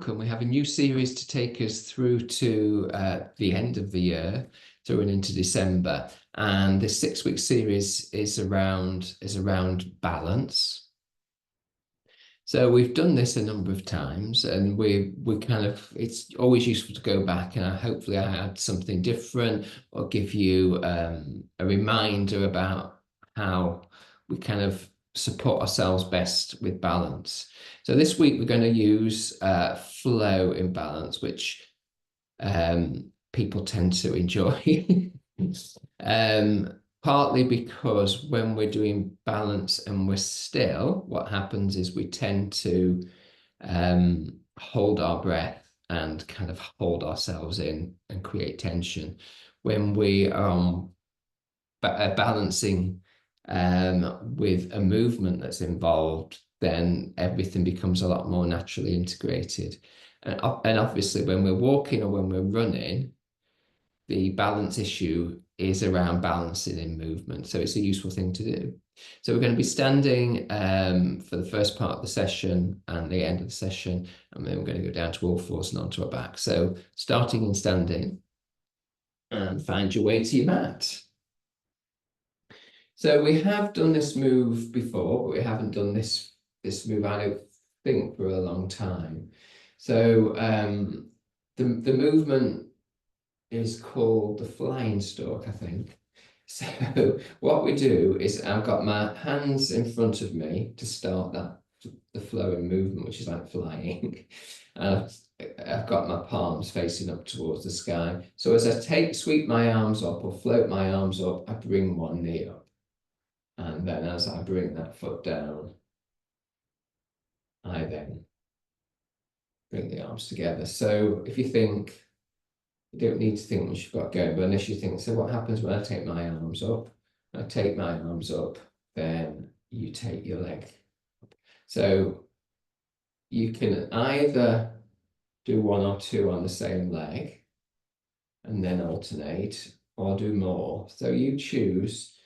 We have a new series to take us through to the end of the year, through and into December. And this 6-week series is around balance. So we've done this a number of times, and we kind of, it's always useful to go back and hopefully I add something different or give you a reminder about how we kind of support ourselves best with balance. So this week we're going to use flow in balance, which people tend to enjoy. Partly because when we're doing balance and we're still, what happens is we tend to hold our breath and kind of hold ourselves in and create tension. When we are balancing with a movement that's involved, then everything becomes a lot more naturally integrated. And obviously when we're walking or when we're running, the balance issue is around balancing in movement. So it's a useful thing to do. So we're going to be standing for the first part of the session and the end of the session, and then we're going to go down to all fours and onto our back. So starting and standing, and find your way to your mat. So we have done this move before, but we haven't done this move, I don't think, for a long time. So the movement is called the flying stalk, I think. So what we do is I've got my hands in front of me to start the flowing movement, which is like flying. And I've got my palms facing up towards the sky. So as I sweep my arms up or float my arms up, I bring one knee up. And then as I bring that foot down, I then bring the arms together. So if you think, you don't need to think once you've got going, but unless you think, so what happens when I take my arms up? I take my arms up, then you take your leg. So you can either do one or two on the same leg and then alternate, or do more. So you choose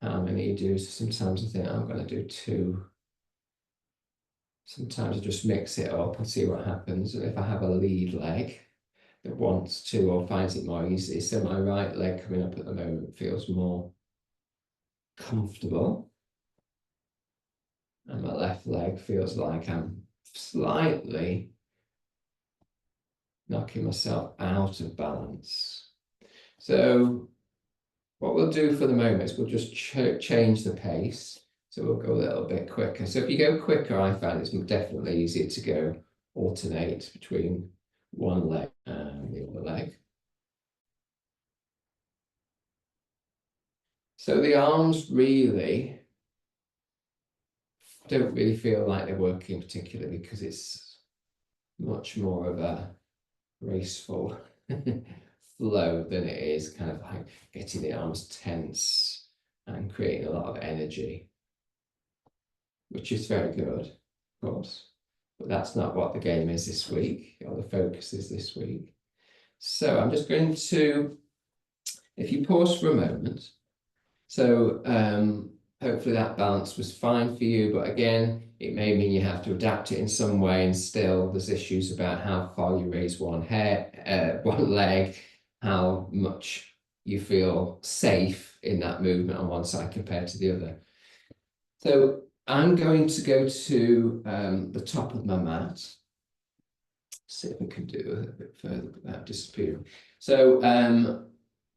how many you do. So sometimes I think I'm going to do 2. Sometimes I just mix it up and see what happens. And if I have a lead leg that wants to or finds it more easy, so my right leg coming up at the moment feels more comfortable, and my left leg feels like I'm slightly knocking myself out of balance. So what we'll do for the moment is we'll just change the pace. So we'll go a little bit quicker. So if you go quicker, I find it's definitely easier to go alternate between one leg and the other leg. So the arms really don't really feel like they're working particularly, because it's much more of a graceful flow than it is kind of like getting the arms tense and creating a lot of energy, which is very good, of course, but that's not what the game is this week, or the focus is this week. So I'm just going to, if you pause for a moment, so hopefully that balance was fine for you, but again, it may mean you have to adapt it in some way, and still there's issues about how far you raise one leg, how much you feel safe in that movement on one side compared to the other. So I'm going to go to the top of my mat. See if we can do a bit further without disappearing. So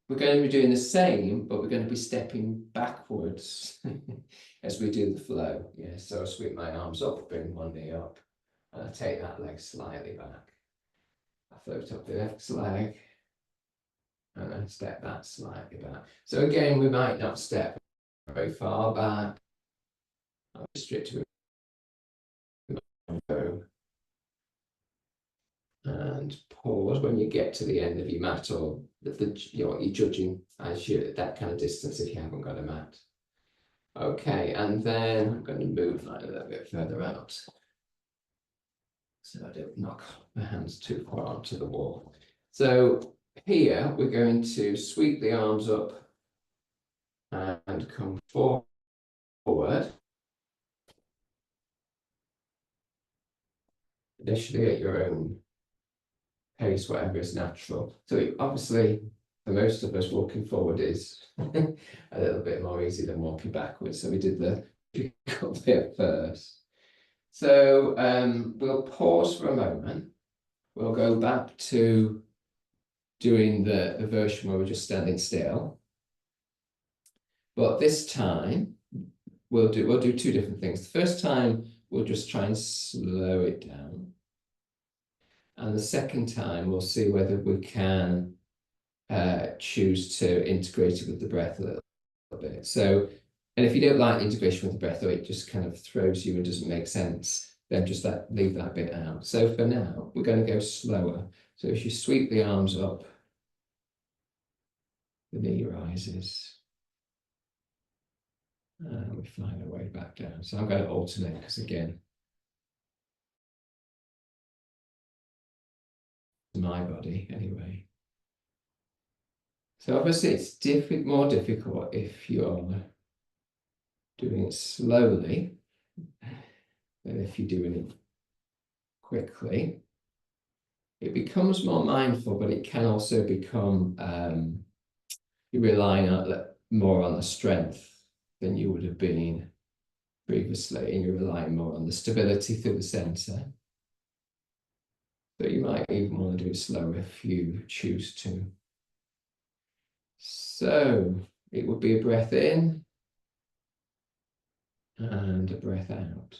we're going to be doing the same, but we're going to be stepping backwards as we do the flow. Yeah, so I sweep my arms up, bring one knee up, and I take that leg slightly back. I float up the next leg, and then step that slightly back. So again, we might not step very far back. I'll restrict to go. And pause when you get to the end of your mat, or you're judging as you at that kind of distance if you haven't got a mat. Okay, and then I'm going to move that a little bit further out so I don't knock my hands too far onto the wall. So here we're going to sweep the arms up and come forward. initially at your own pace, whatever is natural. So obviously, for most of us, walking forward is a little bit more easy than walking backwards. So we did the difficult bit first. So we'll pause for a moment. We'll go back to doing the version where we're just standing still. But this time, we'll do two different things. The first time, we'll just try and slow it down. And the second time, we'll see whether we can choose to integrate it with the breath a little bit. So, and if you don't like integration with the breath, or it just kind of throws you and doesn't make sense, then just leave that bit out. So for now, we're going to go slower. So if you sweep the arms up, the knee rises. And we find our way back down. So I'm going to alternate because again, my body anyway. So obviously it's more difficult if you're doing it slowly than if you're doing it quickly. It becomes more mindful, but it can also become you're relying more on the strength than you would have been previously, and you're relying more on the stability through the center. But you might even want to do it slower if you choose to. So it would be a breath in and a breath out.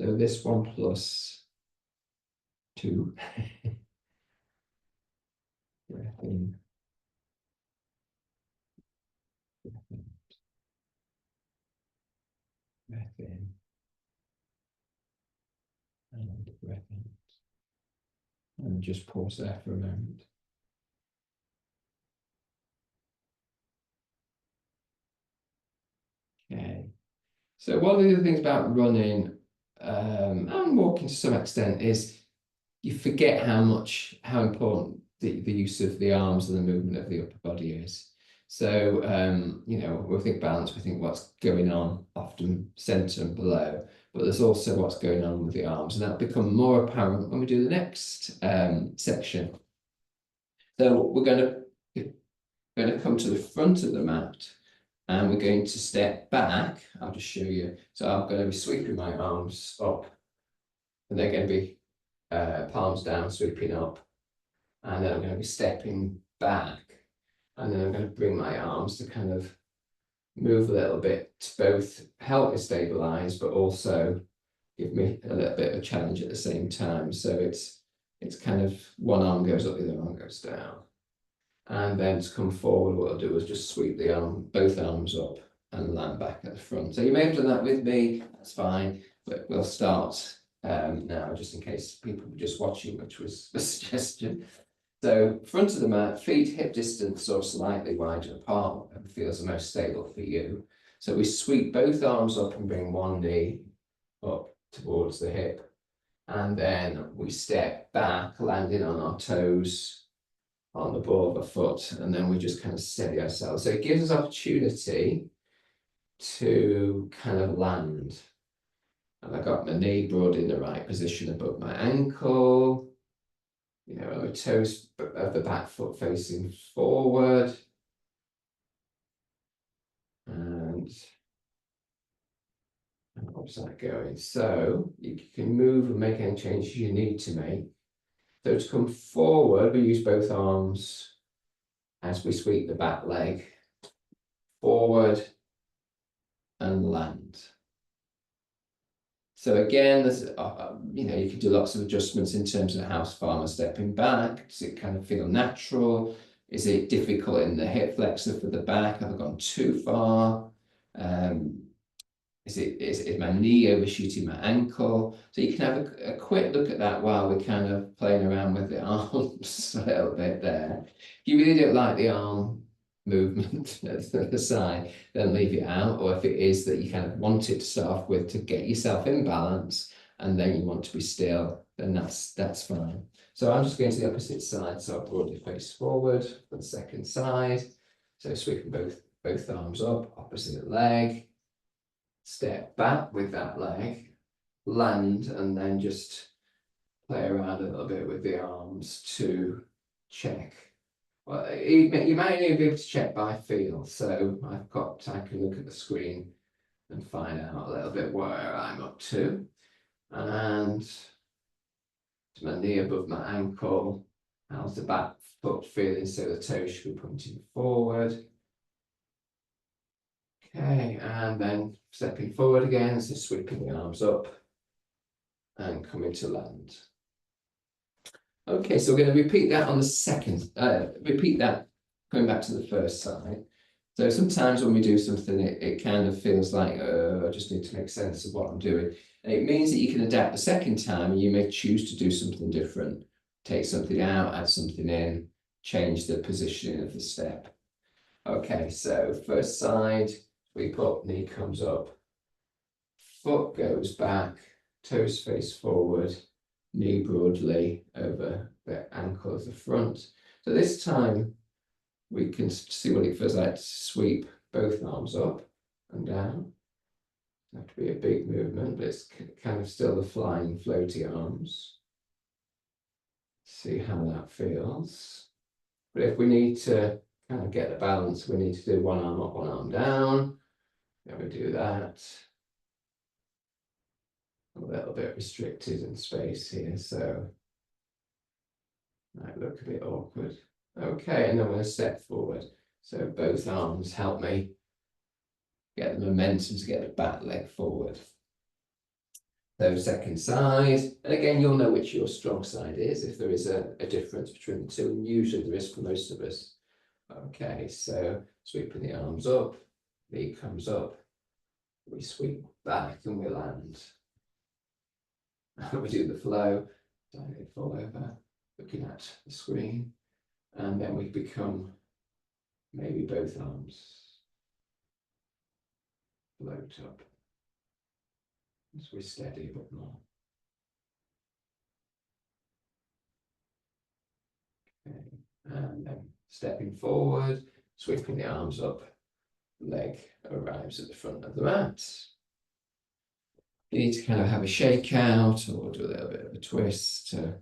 So this one plus 2. Breath in. Breath in. And breath out. And just pause there for a moment. Okay. So one of the things about running and walking to some extent is you forget how important the use of the arms and the movement of the upper body is. So, you know, when we think balance, we think what's going on often center and below, but there's also what's going on with the arms, and that'll become more apparent when we do the next section. So we're going to come to the front of the mat, and we're going to step back. I'll just show you. So I'm going to be sweeping my arms up, and they're going to be palms down, sweeping up, and then I'm going to be stepping back, and then I'm going to bring my arms to kind of move a little bit to both help me stabilize, but also give me a little bit of a challenge at the same time. So it's kind of one arm goes up, the other arm goes down. And then to come forward, what I'll do is just sweep both arms up and land back at the front. So you may have done that with me, that's fine, but we'll start now, just in case people were just watching, which was a suggestion. So front of the mat, feet hip distance or slightly wider apart, whatever feels the most stable for you. So we sweep both arms up and bring one knee up towards the hip. And then we step back, landing on our toes on the ball of a foot, and then we just kind of steady ourselves. So it gives us opportunity to kind of land. And I got my knee broad in the right position above my ankle. You know, my toes of the back foot facing forward. And how's that going? So you can move and make any changes you need to make. So to come forward, we use both arms as we sweep the back leg forward and land. So again, there's, you know, you can do lots of adjustments in terms of how far I'm stepping back. Does it kind of feel natural? Is it difficult in the hip flexor for the back? Have I gone too far? Is my knee overshooting my ankle? So you can have a quick look at that while we're kind of playing around with the arms a little bit there. If you really don't like the arm movement at the side, then leave it out. Or if it is that you kind of want it to start off with to get yourself in balance, and then you want to be still, then that's fine. So I'm just going to the opposite side, so I'll broadly face forward for the second side. So sweeping both arms up, opposite leg, step back with that leg, land, and then just play around a little bit with the arms to check. Well, you might even be able to check by feel. So I can look at the screen and find out a little bit where I'm up to. And my knee above my ankle. How's the back foot feeling? So the toes should be pointing forward. Okay, and then stepping forward again, so sweeping the arms up and coming to land. Okay, so we're going to repeat that on the second, repeat that going back to the first side. So sometimes when we do something, it kind of feels like, I just need to make sense of what I'm doing. And it means that you can adapt the second time, and you may choose to do something different. Take something out, add something in, change the positioning of the step. Okay, so first side, sweep up, knee comes up, foot goes back, toes face forward, knee broadly over the ankle of the front. So this time we can see what it feels like to sweep both arms up and down. Have to be a big movement, but it's kind of still the flying floaty arms. See how that feels. But if we need to kind of get the balance, we need to do one arm up, one arm down. Then we do that. A little bit restricted in space here, so might look a bit awkward. Okay, and then we're going to step forward. So both arms help me get the momentum to get the back leg forward. So second side, and again, you'll know which your strong side is if there is a difference between the two, and usually there is for most of us. Okay, so sweeping the arms up, knee comes up, we sweep back and we land. We do the flow, don't fall over, looking at the screen, and then we become maybe both arms float up as we steady a bit more. Okay. And then stepping forward, sweeping the arms up, leg arrives at the front of the mat. You need to kind of have a shake out or do a little bit of a twist to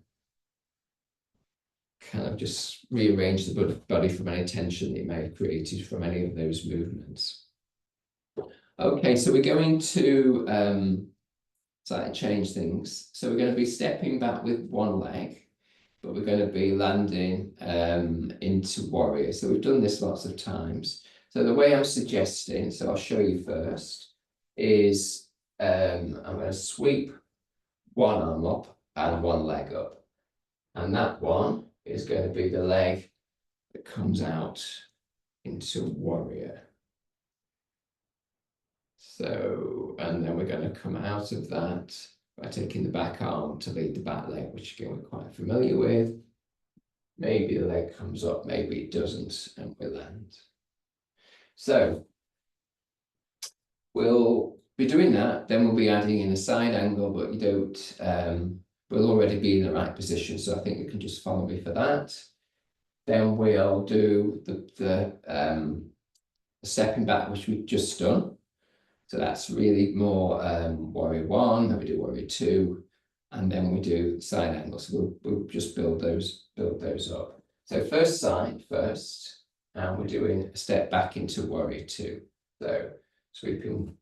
kind of just rearrange the body from any tension that you may have created from any of those movements. Okay, so we're going to slightly change things. So we're going to be stepping back with one leg, but we're going to be landing into warrior. So we've done this lots of times. So the way I'm suggesting, so I'll show you first, is I'm going to sweep one arm up and one leg up. And that one is going to be the leg that comes out into warrior. So, and then we're going to come out of that by taking the back arm to lead the back leg, which again we're quite familiar with. Maybe the leg comes up, maybe it doesn't, and we land. So we'll be doing that, then we'll be adding in a side angle, but you don't, we'll already be in the right position, so I think you can just follow me for that. Then we'll do the stepping back, which we've just done. So that's really more warrior one, then we do warrior two, and then we do side angles. So we'll just build those up. So first side first, and we're doing a step back into warrior two. So sweeping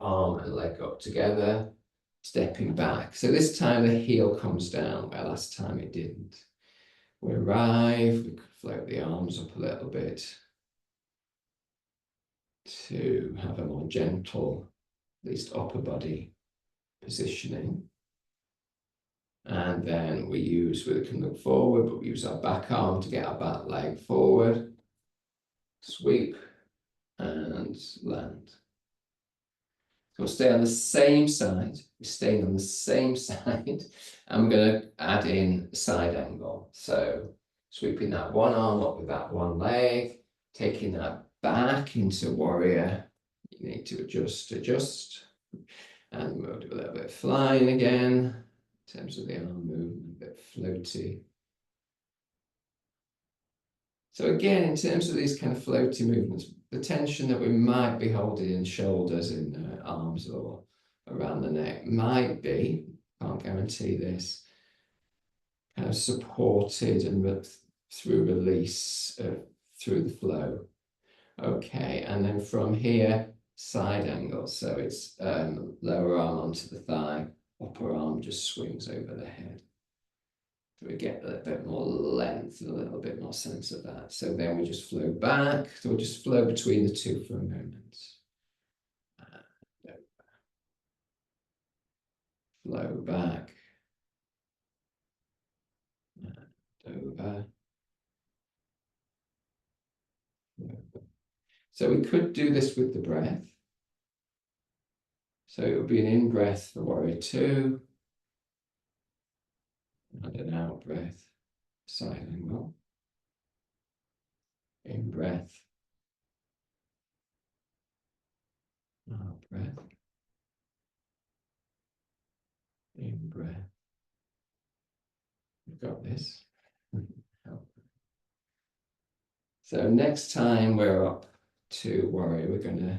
arm and leg up together, stepping back. So this time the heel comes down, where last time it didn't. We arrive, we could float the arms up a little bit to have a more gentle, at least upper body positioning. And then we can look forward, but we use our back arm to get our back leg forward, sweep and land. So we'll stay on the same side, we're staying on the same side, and we're going to add in side angle. So sweeping that one arm up with that one leg, taking that back into warrior. You need to adjust. And we'll do a little bit of flying again, in terms of the arm movement, a bit floaty. So again, in terms of these kind of floaty movements, the tension that we might be holding in shoulders, in arms or around the neck might be, can't guarantee this, kind of supported and through release, through the flow. Okay, and then from here, side angle. So it's lower arm onto the thigh, upper arm just swings over the head. So we get a little bit more length and a little bit more sense of that. So then we just flow back. So we'll just flow between the two for a moment. Flow back. And over. So we could do this with the breath. So it would be an in-breath for warrior two. And an out-breath, side angle. In-breath. Out-breath. In-breath. We've got this. So next time we're up to warrior, we're going to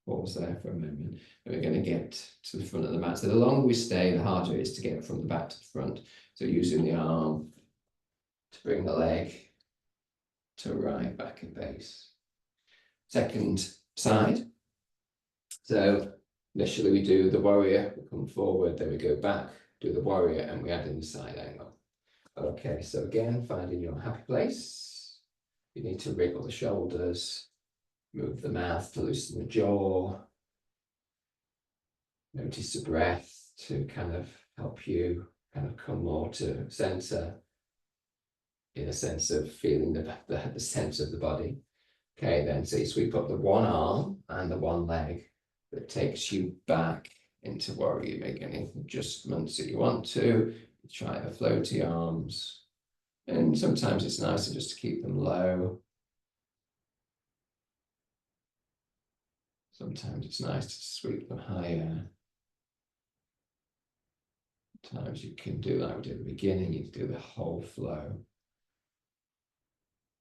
pause there for a moment. And we're going to get to the front of the mat. So the longer we stay, the harder it is to get from the back to the front. So using the arm to bring the leg to right back and base. Second side. So initially we do the warrior, we come forward, then we go back, do the warrior, and we add in the side angle. Okay, so again, finding your happy place. You need to wriggle the shoulders, move the mouth to loosen the jaw. Notice the breath to kind of help you kind of come more to center, in a sense of feeling the sense of the body. Okay, then so you sweep up the one arm and the one leg that takes you back into warrior. You make any adjustments that you want to. You try the floaty arms. And sometimes it's nicer just to keep them low. Sometimes it's nice to sweep them higher. Sometimes you can do like we did at the beginning, you do the whole flow.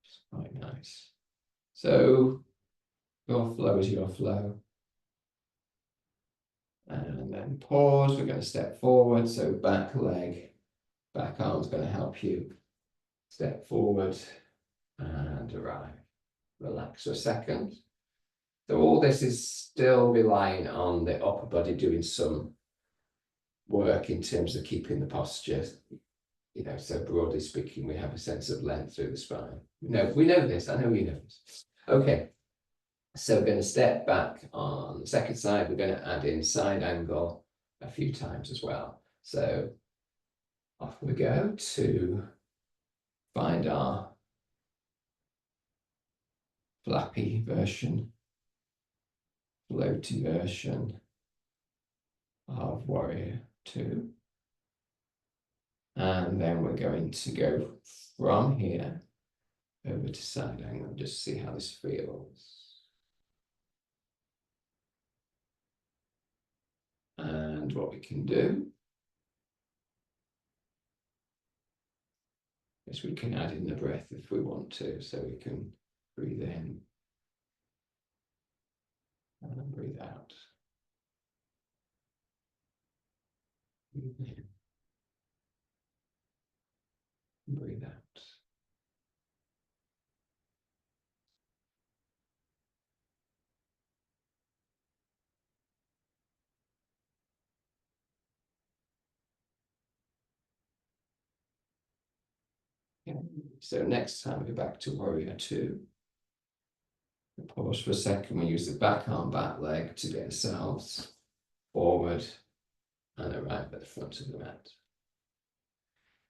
It's quite nice. So your flow is your flow. And then pause, we're going to step forward. So back leg, back arm's going to help you. Step forward and arrive. Relax for a second. So all this is still relying on the upper body doing some work in terms of keeping the posture. You know, so broadly speaking, we have a sense of length through the spine. We know this. I know you know this. Okay. So we're going to step back on the second side. We're going to add in side angle a few times as well. So off we go to find our flappy version, floaty version of warrior two. And then we're going to go from here over to side angle, just see how this feels. And what we can do is we can add in the breath if we want to, so we can breathe in and breathe out. Breathe in, breathe out. So next time we go back to warrior two. We pause for a second, we use the back arm, back leg to get ourselves forward and arrive at the front of the mat.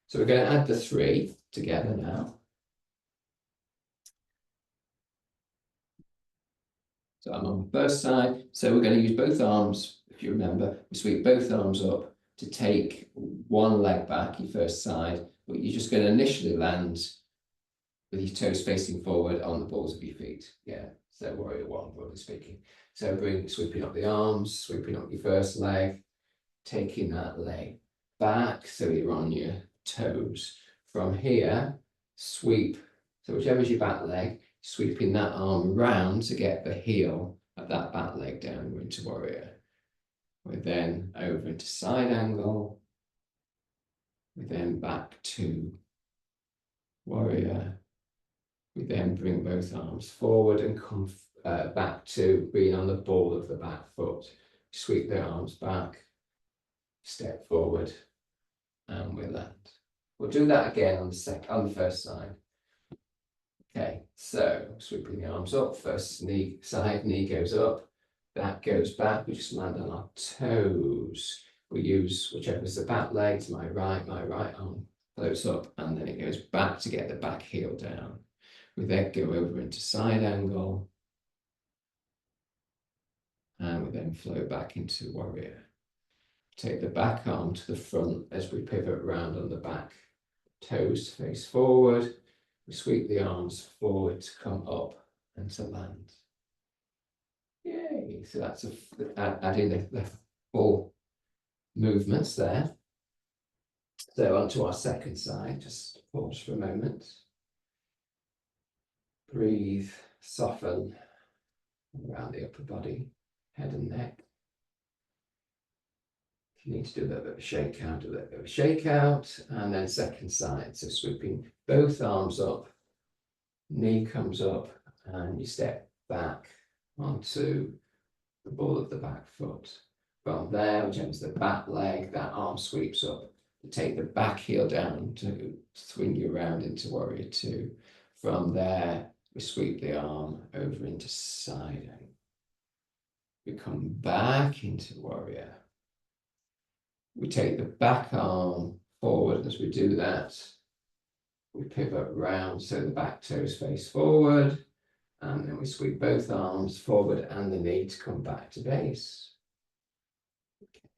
So we're going to add the three together now. So I'm on the first side, so we're going to use both arms, if you remember, we sweep both arms up to take one leg back, your first side, but you're just going to initially land with your toes facing forward on the balls of your feet. Yeah, so warrior one, broadly speaking. So sweeping up the arms, sweeping up your first leg, taking that leg back so you're on your toes. From here, sweep, so whichever is your back leg, sweeping that arm round to get the heel of that back leg down into warrior. We're then over into side angle. We then back to warrior. We then bring both arms forward and come back to being on the ball of the back foot. Sweep the arms back, step forward, and we land. We'll do that again on the first side. Okay, so sweeping the arms up, first knee side, knee goes up, that goes back, we just land on our toes. We use whichever is the back leg to my right arm floats up, and then it goes back to get the back heel down. We then go over into side angle, and we then flow back into warrior. Take the back arm to the front as we pivot round on the back. Toes face forward. We sweep the arms forward to come up and to land. Yay! So that's adding the full movements there. So onto our second side. Just pause for a moment. Breathe, soften around the upper body, head and neck. If you need to do a little bit of a shakeout, do a little bit of a shakeout, and then second side. So sweeping both arms up, knee comes up, and you step back onto the ball of the back foot. From there, whichever is the back leg, that arm sweeps up to take the back heel down to swing you around into warrior two. From there, we sweep the arm over into side angle. We come back into warrior. We take the back arm forward as we do that. We pivot round so the back toes face forward, and then we sweep both arms forward and the knee to come back to base. Okay.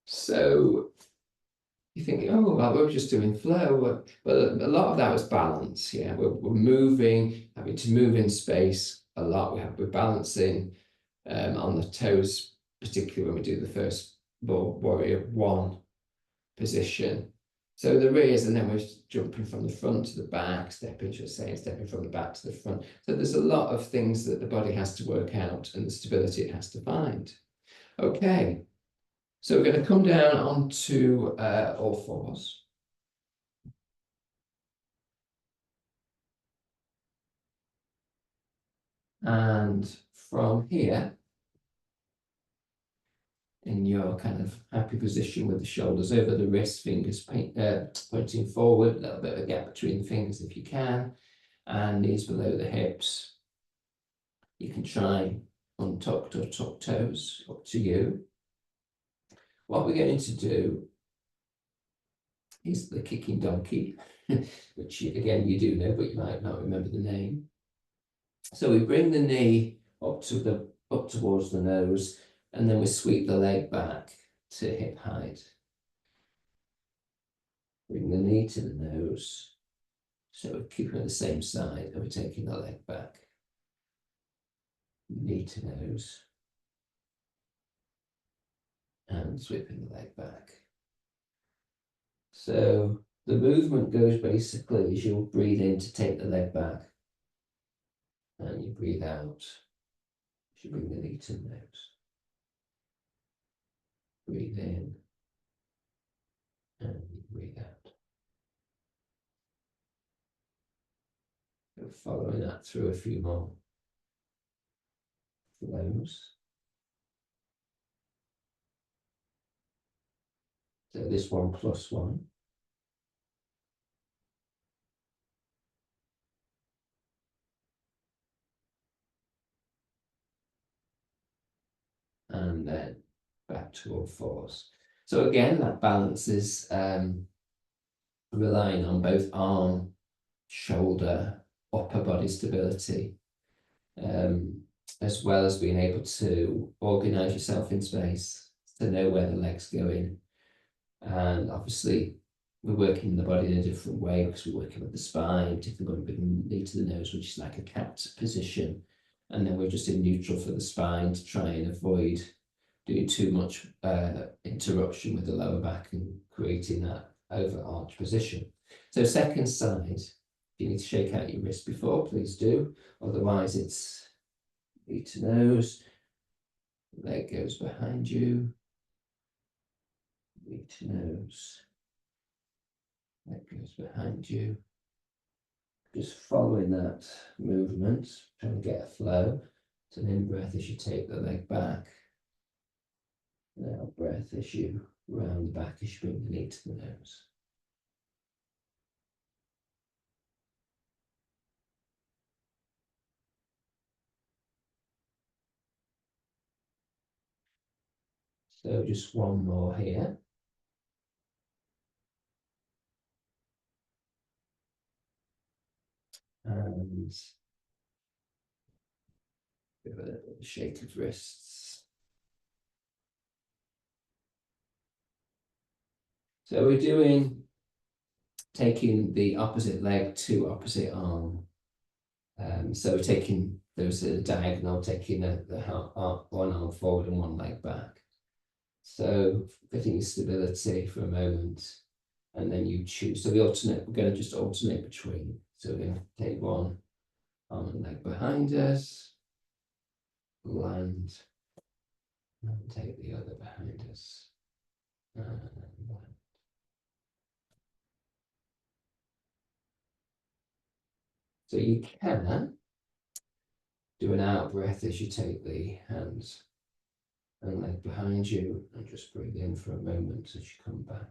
So you think, oh, well, we're just doing flow, but a lot of that was balance. Yeah, we're moving, having to move in space a lot. We're balancing on the toes, particularly when we do the first warrior one position. So there is, and then we're jumping from the front to the back, stepping from the back to the front. So there's a lot of things that the body has to work out and the stability it has to find. Okay. So we're going to come down onto all fours. And from here, in your kind of happy position with the shoulders over the wrists, fingers pointing forward, a little bit of a gap between the fingers if you can, and knees below the hips. You can try untucked or tucked toes, up to you. What we're going to do is the kicking donkey, which again you do know, but you might not remember the name. So we bring the knee up towards the nose, and then we sweep the leg back to hip height. Bring the knee to the nose. So we're keeping it the same side, and we're taking the leg back. Knee to nose. And sweeping the leg back. So the movement goes basically as you'll breathe in to take the leg back. And you breathe out as you bring the knee to the nose. Breathe in. And you breathe out. So following that through a few more flows. So this one plus one. And then back to all fours. So again, that balance is relying on both arm, shoulder, upper body stability, as well as being able to organize yourself in space, to know where the leg's going. And obviously, we're working the body in a different way because we're working with the spine, particularly when we bring the knee to the nose, which is like a cat position. And then we're just in neutral for the spine to try and avoid doing too much interruption with the lower back and creating that over arch position. So second side, if you need to shake out your wrist before, please do. Otherwise, it's knee to nose, leg goes behind you, knee to nose, leg goes behind you. Just following that movement, trying to get a flow. So an in-breath as you take the leg back. And out breath as you round the back as you bring the knee to the nose. So just one more here. And give a little shake of wrists. So we're taking the opposite leg to opposite arm. So we're taking those diagonal, taking one arm forward and one leg back. So getting stability for a moment, and then you choose. So we're going to just alternate between. So we're going to take one arm and leg behind us, land, and take the other behind us. And land. So you can do an out breath as you take the hands and leg behind you, and just breathe in for a moment as you come back.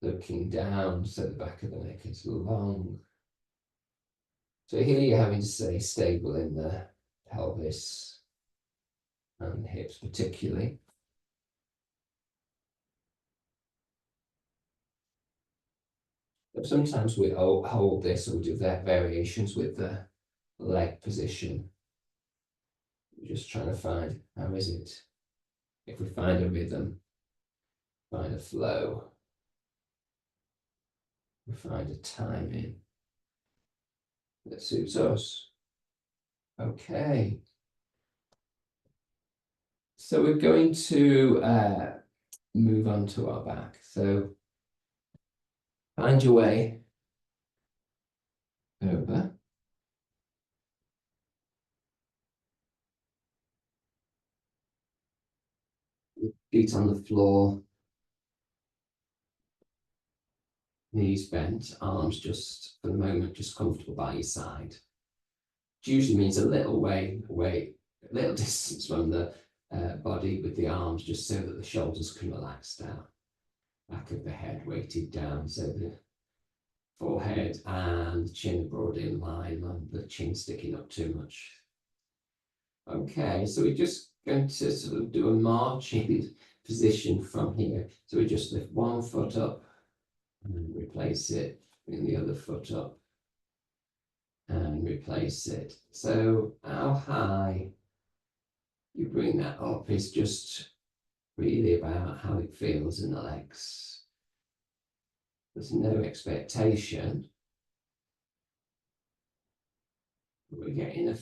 Looking down so the back of the neck is long. So here you're having to stay stable in the pelvis and hips particularly. But sometimes we hold this, or we do that variations with the leg position. We're just trying to find, how is it? If we find a rhythm, find a flow, we find a timing that suits us. Okay. So we're going to move on to our back. So find your way over. Feet on the floor. Knees bent, arms just, for the moment, just comfortable by your side. Which usually means a little way away, a little distance from the body with the arms, just so that the shoulders can relax down. Back of the head weighted down, so the forehead and the chin broad in line, and the chin sticking up too much. Okay, so we're just going to sort of do a marching position from here. So we just lift one foot up and replace it, bring the other foot up and replace it. So how high you bring that up is just really about how it feels in the legs. There's no expectation. We're getting a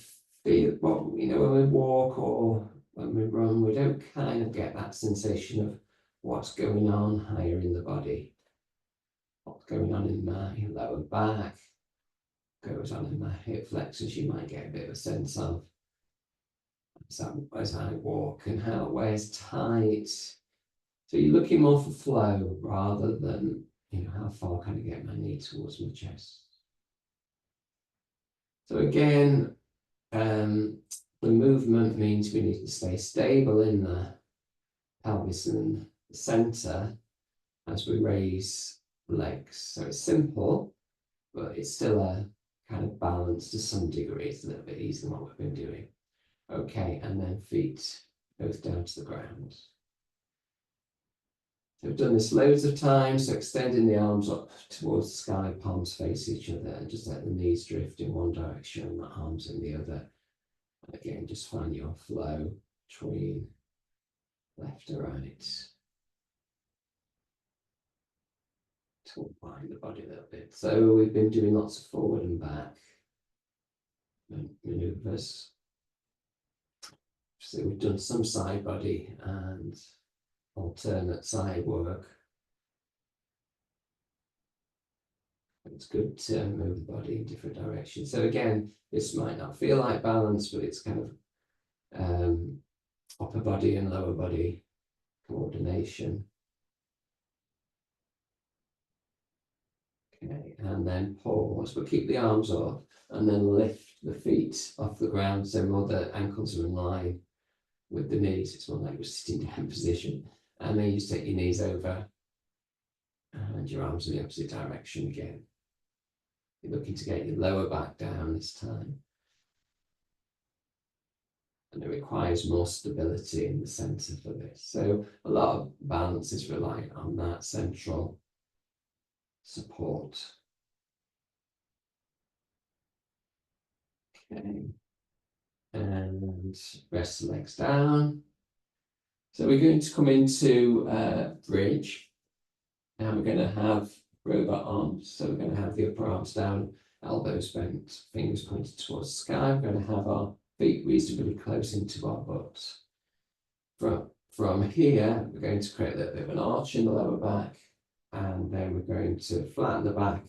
feel, well, you know, when we walk or when we run, we don't kind of get that sensation of what's going on higher in the body. What's going on in my lower back, goes on in my hip flexors, you might get a bit of a sense of as I walk and how where's tight. So you're looking more for flow rather than, you know, how far can I get my knee towards my chest. So again, the movement means we need to stay stable in the pelvis and the center as we raise legs. So it's simple, but it's still a kind of balance to some degree. It's a little bit easier than what we've been doing. Okay, and then feet both down to the ground. So we've done this loads of times, so extending the arms up towards the sky, palms face each other, and just let the knees drift in one direction and the arms in the other. Again, just find your flow between left to right. To wind the body a little bit. So we've been doing lots of forward and back maneuvers. So we've done some side body and alternate side work. It's good to move the body in different directions. So again, this might not feel like balance, but it's kind of upper body and lower body coordination. Okay, and then pause, but keep the arms off, and then lift the feet off the ground so more the ankles are in line with the knees. It's more like we're sitting down position. And then you just take your knees over and your arms in the opposite direction again. You're looking to get your lower back down this time. And it requires more stability in the center for this. So a lot of balance is reliant on that central support. Okay. And rest the legs down. So we're going to come into bridge. And we're going to have robot arms. So we're going to have the upper arms down, elbows bent, fingers pointed towards the sky. We're going to have our feet reasonably close into our butts. From here, we're going to create a little bit of an arch in the lower back. And then we're going to flatten the back,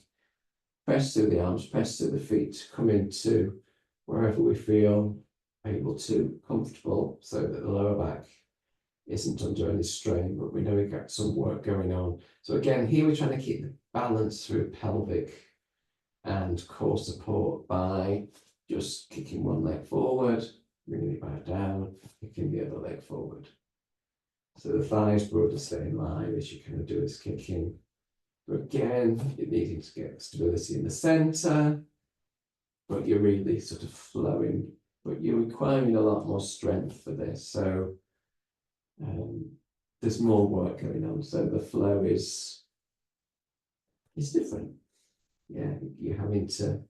press through the arms, press through the feet, come into wherever we feel able to, comfortable, so that the lower back isn't under any strain, but we know we've got some work going on. So again, here we're trying to keep the balance through pelvic and core support by just kicking one leg forward, bringing it back down, kicking the other leg forward. So the thighs broadly stay in line as you kind of do this kicking. But again, you're needing to get stability in the center, but you're really sort of flowing, but you're requiring a lot more strength for this. So there's more work going on. So the flow is different. Yeah, you're having to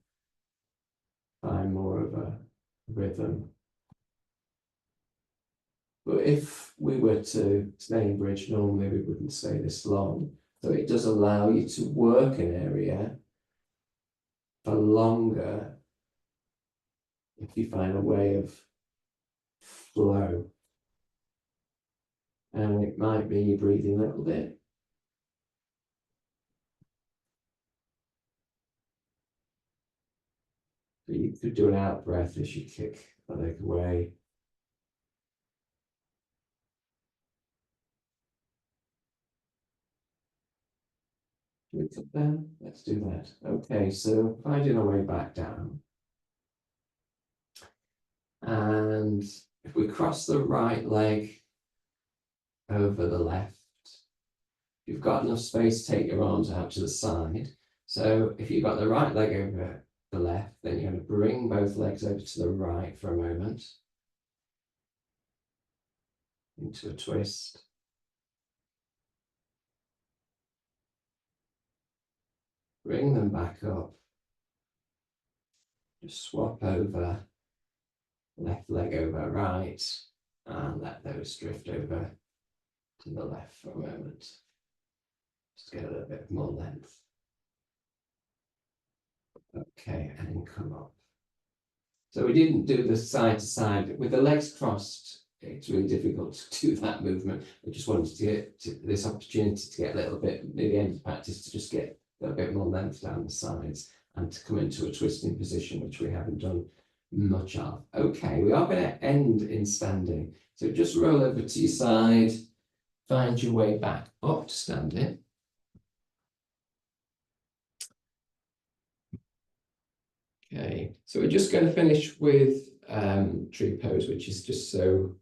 find more of a rhythm. But if we were to stay in bridge, normally we wouldn't stay this long. So it does allow you to work an area for longer if you find a way of flow. And it might be you breathing a little bit. So you could do an out breath as you kick the leg away. Should we come down? Let's do that. Okay, so finding our way back down. And if we cross the right leg over the left, you've got enough space to take your arms out to the side. So if you've got the right leg over the left, then you're going to bring both legs over to the right for a moment. Into a twist. Bring them back up. Just swap over, left leg over right, and let those drift over to the left for a moment. Just get a little bit more length. Okay, and come up. So we didn't do the side to side. With the legs crossed, it's really difficult to do that movement. I just wanted to get this opportunity to get a little bit near the end of practice to just get a bit more length down the sides and to come into a twisting position, which we haven't done much of. Okay, we are going to end in standing. So just roll over to your side, find your way back up to standing. Okay, so we're just going to finish with tree pose, which is just so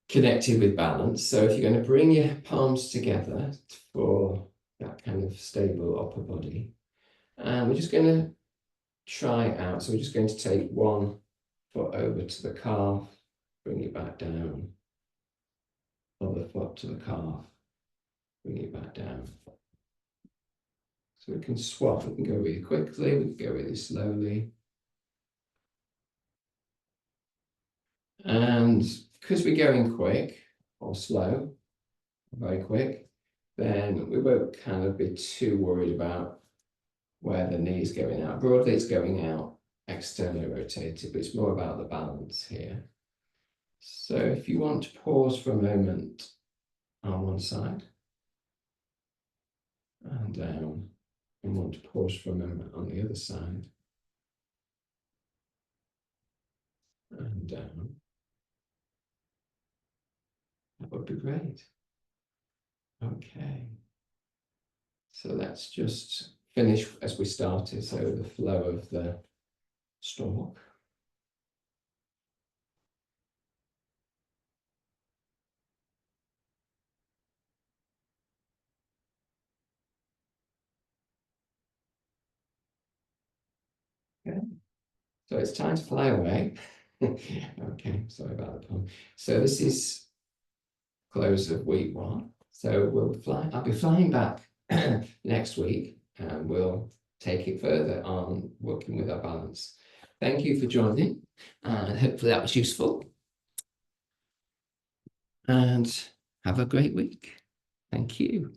connected with balance. So if you're going to bring your palms together for that kind of stable upper body, and we're just going to try it out. So we're just going to take one foot over to the calf, bring it back down, other foot to the calf, bring it back down. So we can swap, we can go really quickly, we can go really slowly. And because we're going quick or slow, very quick, then we won't kind of be too worried about where the knee is going out. Broadly, it's going out externally rotated, but it's more about the balance here. So if you want to pause for a moment on one side and down, and want to pause for a moment on the other side and down, that would be great. Okay. So let's just finish as we started. So the flow of the stalk. Okay. So it's time to fly away. Okay, sorry about the pun. So this is close of week 1. So I'll be flying back next week and we'll take it further on working with our balance. Thank you for joining, and hopefully that was useful. And have a great week. Thank you.